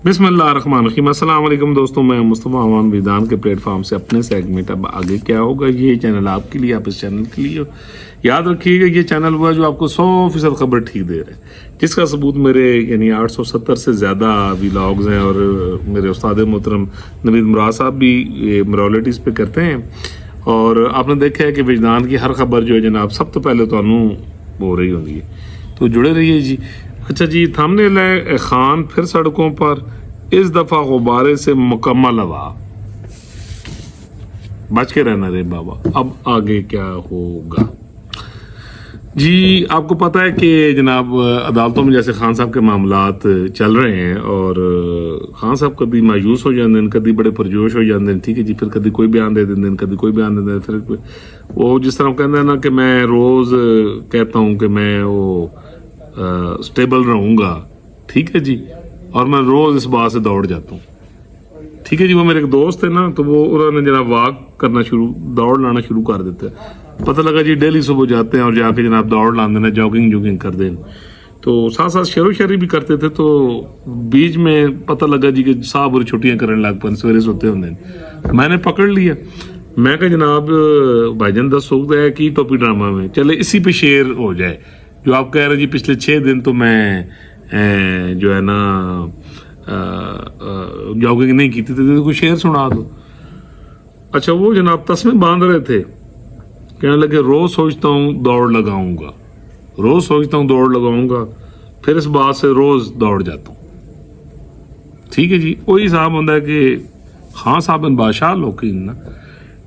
बिस्मिल्लाहिर्रहमानिर्रहीम। अस्सलाम वालेकुम दोस्तों, मैं मुस्तफ़ा अमान विधान के प्लेटफॉर्म से अपने सेगमेंट अब आगे क्या होगा ये चैनल आपके लिए, आप इस चैनल के लिए याद रखिएगा ये चैनल हुआ जो आपको 100% खबर ठीक दे रहा है, जिसका सबूत मेरे यानी 870 से ज़्यादा व्लॉग्स हैं और मेरे उस्ताद मोहतरम नवीद मुराद साहब भी मोरालिटीज़ पे करते हैं। और आपने देखा है कि विजदान की हर खबर जो है जनाब सब तो पहले तो हो रही होती है, तो जुड़े रहिए जी। अच्छा जी, थंबनेल है खान फिर सड़कों पर, इस दफा गुब्बारे से मुकम्मल हवा, बच के रहना रे बाबा, अब आगे क्या होगा जी। आपको पता है कि जनाब अदालतों में जैसे खान साहब के मामलात चल रहे हैं और खान साहब कभी मायूस हो जाते हैं, कभी बड़े पुरजोश हो जाते हैं, ठीक है जी। फिर कभी कोई बयान दे देते हैं, कभी कोई बयान दे देते हैं। फिर वो जिस तरह कहते हैं ना कि मैं रोज़ कहता हूँ कि मैं वो स्टेबल रहूँगा, ठीक है जी, और मैं रोज़ इस बात से दौड़ जाता हूँ, ठीक है जी। वो मेरे एक दोस्त है ना, तो वो उन्होंने जनाब वॉक करना दौड़ लाना शुरू कर देते हैं। पता लगा जी डेली सुबह जाते हैं और जाके जनाब दौड़ लाते हैं, जॉगिंग कर दें, तो साथ साथ शेरो शायरी भी करते थे। तो बीच में पता लगा जी कि साहब और छुट्टियां करने लग पन, सवेरे सोते होंगे। मैंने पकड़ लिया, मैं कहा जनाब भाईजान 10 सूख है कि टोपी ड्रामा में चले इसी पे शेयर हो जाए, जो आप कह रहे जी पिछले 6 दिन तो मैं जो है ना जॉगिंग नहीं की थी, तो कोई शेर सुना दो। अच्छा, वो जनाब तस्में बांध रहे थे, कहने लगे रोज सोचता हूँ दौड़ लगाऊंगा, रोज सोचता हूँ दौड़ लगाऊंगा, फिर इस बात से रोज दौड़ जाता हूँ, ठीक है जी। वही साहब होता है कि खान साहब इन बादशाह लोग ना,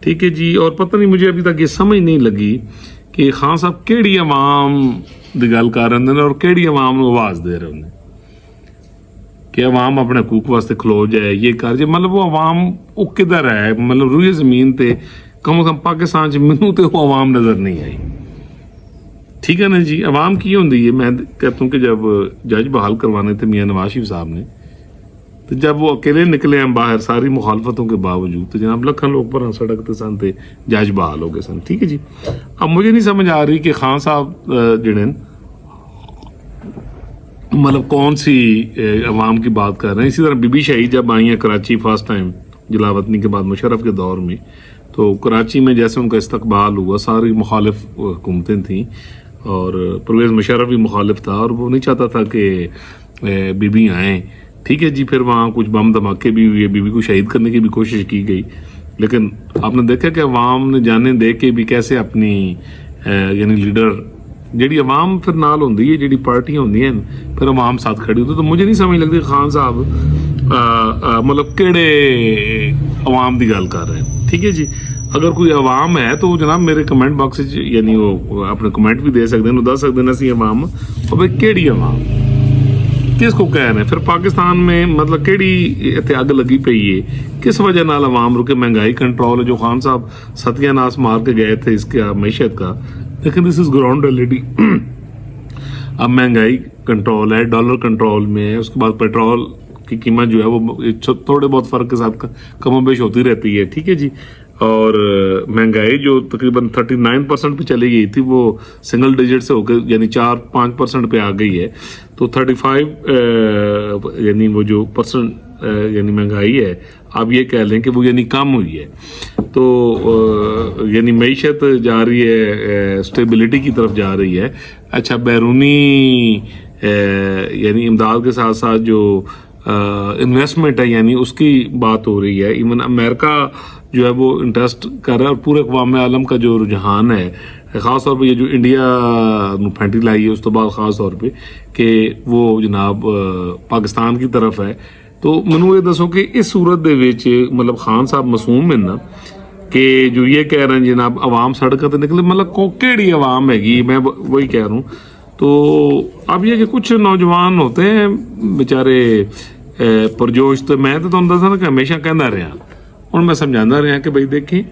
ठीक है जी। और पता नहीं मुझे अभी तक ये समझ नहीं लगी कि खान साहब केड़ी अवाम दी गल कर रहे हैं और केड़ी अवाम को आवाज दे रहे हैं कि अवाम अपने हकूक वास्ते खलो जाए, ये कर जाए। मतलब वो अवाम वो किधर है, मतलब रूए जमीन पे कम से कम पाकिस्तान च मैनू तो वो अवाम नजर नहीं आई, ठीक है ना जी। अवाम की होंगी है, मैं कहता हूँ कि जब जज बहाल करवाने थे मियाँ नवाज शरीफ साहब ने, तो जब वो अकेले निकले हैं बाहर सारी मुखालफतों के बावजूद, तो जनाब लखन लोग पर सड़क सन थे, जज बहाल हो गए सन, ठीक है जी। अब मुझे नहीं समझ आ रही कि खान साहब जिन्हें मतलब कौन सी अवाम की बात कर रहे हैं। इसी तरह बीबी शाही जब आई हैं कराची फर्स्ट टाइम जलावतनी के बाद मुशर्रफ के दौर में, तो कराची में जैसे उनका इस्तकबाल हुआ, सारी मुखालिफ हुकूमतें थीं और परवेज़ मुशर्रफ भी मुखालिफ था और वो नहीं चाहता था कि बीबी आएँ, ठीक है जी। फिर वहाँ कुछ बम धमाके भी हुए, बीबी को शहीद करने की भी कोशिश की गई, लेकिन आपने देखा कि अवाम ने जाने दे के भी कैसे अपनी यानी लीडर जी अवाम फिर नाल होंगी है, जी पार्टियां होंगी हैं फिर अवाम साथ खड़ी होती। तो मुझे नहीं समझ लगती खान साहब मतलब केड़े अवाम की गल कर रहे हैं, ठीक है जी। अगर कोई अवाम है तो जनाब मेरे कमेंट बॉक्स यानी वो अपने कमेंट भी दे सकते हैं, दस सकते हैं असी अवाम और भाई केड़ी अवाम किसको कह रहे हैं। फिर पाकिस्तान में मतलब केड़ी इत्थे अग लगी पई है, किस वजह नाल अवाम रुके, महंगाई कंट्रोल है जो खान साहब सत्यानाश मार के गए थे इसका मैशत का, लेकिन दिस इज ग्राउंड रियलिटी। अब महंगाई कंट्रोल है, डॉलर कंट्रोल में है, उसके बाद पेट्रोल की कीमत जो है वो थोड़े बहुत फर्क के साथ कमोबेश होती रहती है, ठीक है जी। और महंगाई जो तकरीबन 39% पे चली गई थी वो सिंगल डिजिट से होकर यानी 4-5% पे आ गई है, तो 35 यानी वो जो परसेंट यानी महंगाई है आप ये कह लें कि वो यानी कम हुई है। तो यानी मईशत जा रही है, स्टेबिलिटी की तरफ जा रही है। अच्छा, बैरूनी यानी इमदाद के साथ साथ जो इन्वेस्टमेंट है यानी उसकी बात हो रही है। इवन अमेरिका जो है वो इंटरेस्ट कर रहा है और पूरे अक़वाम आलम का जो रुझान है, ख़ास तौर पे ये जो इंडिया फैंटी लाई है उस तो बाद ख़ास तौर पे कि वो जनाब पाकिस्तान की तरफ है। तो मैनू ये दसो कि इस सूरत दे विच मतलब खान साहब मासूम है ना कि जो ये कह रहे हैं जनाब अवाम सड़क पर निकले, मतलब को केड़ी अवाम हैगी, मैं वही कह रहा हूँ। तो अब ये कि कुछ नौजवान होते हैं बेचारे पुरजोश, तो मैं तो तुहानू दसा ना कि हमेशा कहता रहा और मैं समझाता रहा कि भाई देखें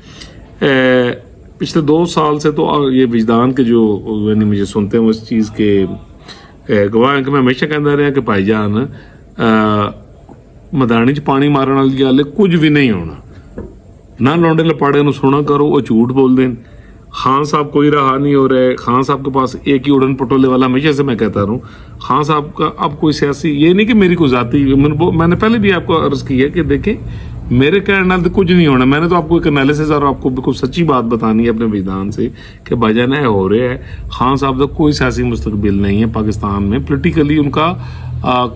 पिछले 2 साल से तो ये विजदान के जो यानी मुझे सुनते हैं वो इस चीज़ के गवाह हैं कि मैं हमेशा कहता रहा कि भाईजान मैदानी च पानी मारन वाली गल कुछ भी नहीं होना, ना लौंडे लपाड़े नूं सुना करो, वो झूठ बोलते हैं। खान साहब कोई रहा नहीं हो रहे, खान साहब के पास एक ही उड़न पटोले वाला, हमेशा से मैं कहता रहूं खान साहब का अब कोई सियासी, ये नहीं कि मेरी कोई जाती, मैंने पहले भी आपको अर्ज किया कि देखें मेरे कहने नाल तो कुछ नहीं होना, मैंने तो आपको एक एनालिसिस और आपको बिल्कुल सच्ची बात बतानी है अपने विधान से कि भाईजान है हो रहा है। खान साहब का कोई सियासी मुस्तकबिल नहीं है पाकिस्तान में, पोलिटिकली उनका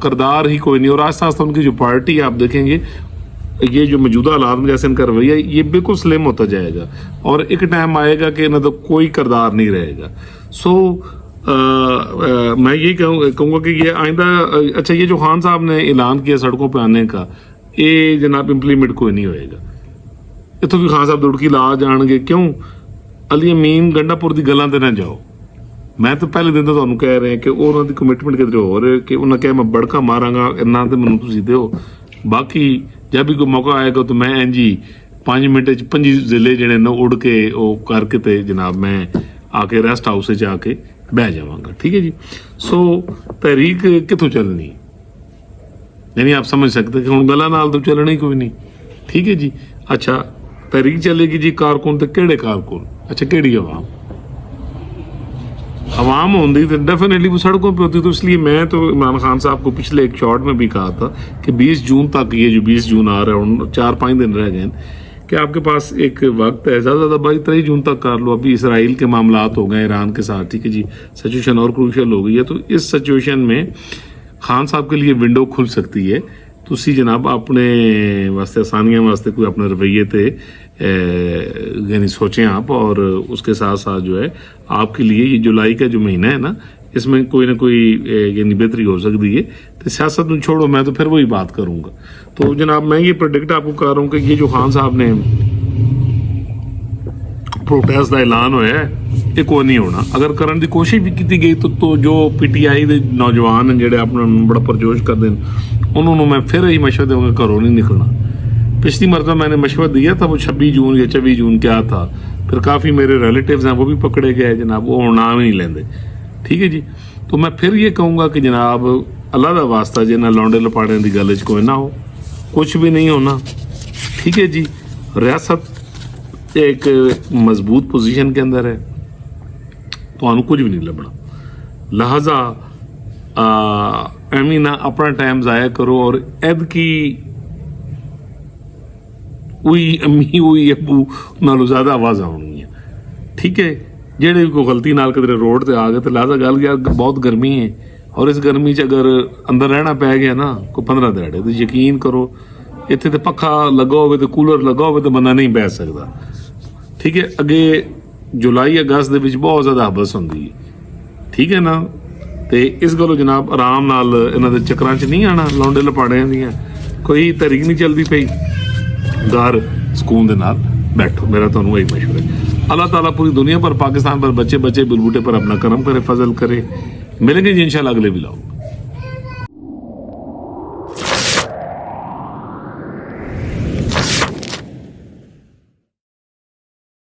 किरदार ही कोई नहीं, और आस्ता आस्ता उनकी जो पार्टी आप देखेंगे ये जो मौजूदा हालात में जैसे इनका रवैया ये बिल्कुल स्लिम होता जाएगा और एक टाइम आएगा कि ना तो कोई किरदार नहीं रहेगा। सो मैं यही कहूँगा कि ये आइंदा, अच्छा ये जो खान साहब ने ऐलान किया सड़कों पे आने का, ये जनाब इंप्लीमेंट कोई नहीं होएगा। इतों भी खान साहब दुड़की ला जाएंगे, क्यों अली अमीन गंडापुर की गल्लां ते ना जाओ। मैं तो पहले दिन तो तुहानूं कह रहे हैं कि उन्होंने कमिटमेंट किधरे हो रहे कि उन्हें कहा मैं बड़का मारांगा, इन्ना तो मैनूं तुसीं दिओ, बाकी जब भी कोई मौका आएगा तो मैं इंज ही 5 मिनट 5 जिले जिहड़े ने उड़ के वो करके ते जनाब मैं आके रेस्ट हाउस च आके बह जावांगा। ठीक है जी। सो तहरीक कितों चलनी, यानी आप समझ सकते कि हुण गल्लां नाल तो चलना ही कोई नहीं। ठीक है जी। अच्छा तहरीक चलेगी जी, कारकुन तो किहड़े कारकुन, अच्छा किहड़ी अवाम होती तो डेफिनेटली वो सड़कों पे होती। तो इसलिए मैं तो इमरान खान साहब को पिछले एक शॉर्ट में भी कहा था कि 20 जून तक, ये जो 20 जून आ रहा है 4-5 दिन रह गए कि आपके पास एक वक्त है, ज़्यादा ज़्यादा 23 जून तक कर लो। अभी इसराइल के मामलात हो गए ईरान के साथ, ठीक है जी, सिचुएशन और क्रूशियल हो गई है। तो इस सिचुएशन में खान साहब के लिए विंडो खुल सकती है। तुसी जनाब अपने वास्ते आसानियां वास्ते कोई अपने रवैये ते यानी सोचें आप, और उसके साथ साथ जो है आपके लिए ये जुलाई का जो महीना है ना, इसमें कोई ना कोई यानी बेहतरी हो सकती है। तो सियासत में छोड़ो, मैं तो फिर वही बात करूंगा। तो जनाब मैं ये प्रोडिक्ट आपको कर रहा हूँ कि ये जो खान साहब ने प्रोटेस्ट का ऐलान होया है ये कोई नहीं होना। अगर करने की कोशिश भी की गई तो जो PTI के नौजवान हैं जो अपना बड़ा परजोश करते हैं, उन्होंने मैं फिर यही मशवरा दूंगा घरों नहीं निकलना। पिछली मरतबा मैंने मशवरा दिया था, वो 26 जून या 24 जून क्या था, फिर काफ़ी मेरे रिलेटिव्स हैं वो भी पकड़े गए जनाब, वो नाम ही नहीं लेंदे। ठीक है जी। तो मैं फिर ये कहूँगा कि जनाब अल्लाह का वास्ता जे ना लौंडे लपाड़े की गल कोई ना हो, कुछ भी नहीं होना। ठीक है जी। रियासत एक मजबूत पोजीशन के अंदर है, तो कुछ भी नहीं लभना, लिहाजा एमी ना अपना टाइम ज़ाया करो। और ऐद की उई अम्मी उई अबू नालों ज़्यादा आवाज़ आनी है। ठीक है। जेड़े भी कोई गलती नाल किधरे रोड ते आ गए तो लिहाजा गल यार बहुत गर्मी है, और इस गर्मी च अगर अंदर रहना पै गया ना कोई 15 दिहाड़े, तो यकीन करो इत्थे ते पक्खा लगा हो तो कूलर लगा हो तो बंदा नहीं बैठ सकता। ठीक है। अगे जुलाई अगस्त दे विच बहुत ज़्यादा हबस होंदी है। ठीक है ना। तो इस गलों जनाब आराम नाल इन्हां दे चक्करां च नहीं आना, लौंडे लपाड़ियां दियां कोई तरीक नहीं चलती पई, घर सुकून दे नाल बैठो। मेरा तुहानूं यही मशवरा है। अल्लाह ताला पूरी दुनिया पर, पाकिस्तान पर, बच्चे बच्चे बुलबुटे पर अपना करम करे, फजल करे। मिलेंगे जी इंशाल्लाह अगले विलाग।